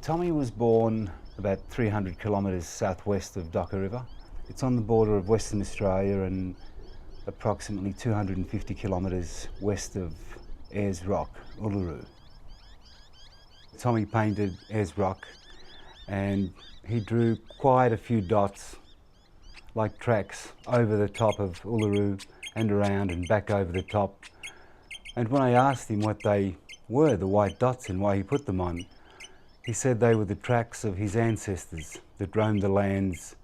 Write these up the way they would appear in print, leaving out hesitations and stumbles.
Tommy was born about 300 kilometres southwest of Docker River. It's on the border of Western Australia and approximately 250 kilometres west of Ayers Rock, Uluru. Tommy painted Ayers Rock and he drew quite a few dots, like tracks, over the top of Uluru and around and back over the top. And when I asked him what they were, the white dots, and why he put them on, he said they were the tracks of his ancestors that roamed the lands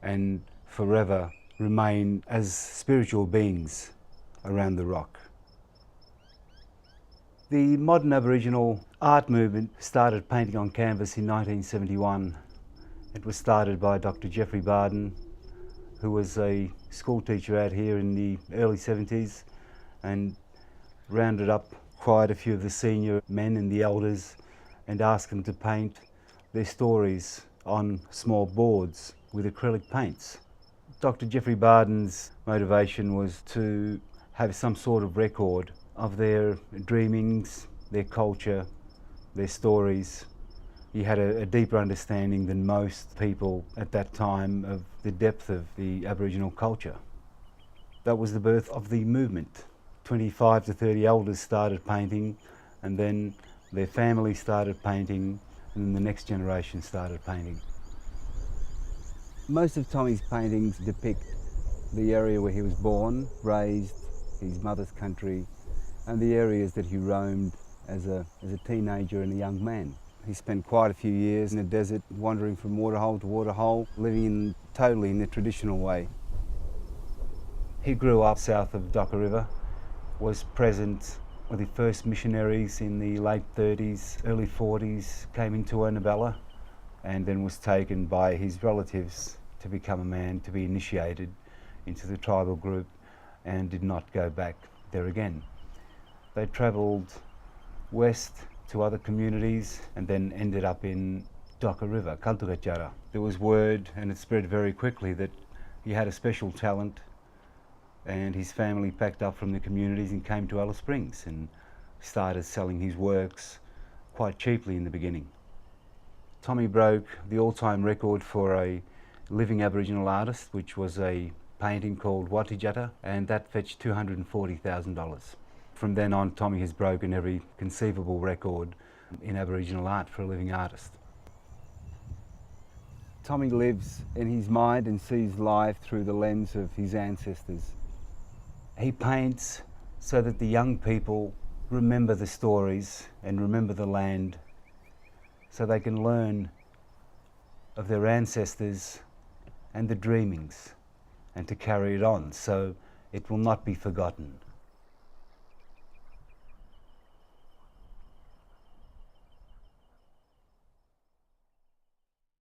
and forever remain as spiritual beings around the rock. The modern Aboriginal art movement started painting on canvas in 1971. It was started by Dr. Jeffrey Barden, who was a school teacher out here in the early 70s and rounded up quite a few of the senior men and the elders and asked them to paint their stories on small boards with acrylic paints. Dr. Jeffrey Barden's motivation was to have some sort of record of their dreamings, their culture, their stories. He had a deeper understanding than most people at that time of the depth of the Aboriginal culture. That was the birth of the movement. 25 to 30 elders started painting, and then their families started painting, and then the next generation started painting. Most of Tommy's paintings depict the area where he was born, raised, his mother's country, and the areas that he roamed as a teenager and a young man. He spent quite a few years in the desert, wandering from waterhole to waterhole, living totally in the traditional way. He grew up south of Docker River, was present with the first missionaries in the late 30s, early 40s, came into Ernabella, and then was taken by his relatives to become a man, to be initiated into the tribal group, and did not go back there again. They travelled west to other communities and then ended up in Docker River, Kaltukatjara. There was word, and it spread very quickly, that he had a special talent, and his family packed up from the communities and came to Alice Springs and started selling his works quite cheaply in the beginning. Tommy broke the all-time record for a living Aboriginal artist, which was a painting called Watijata, and that fetched $240,000. From then on, Tommy has broken every conceivable record in Aboriginal art for a living artist. Tommy lives in his mind and sees life through the lens of his ancestors. He paints so that the young people remember the stories and remember the land, so they can learn of their ancestors and the dreamings, and to carry it on so it will not be forgotten.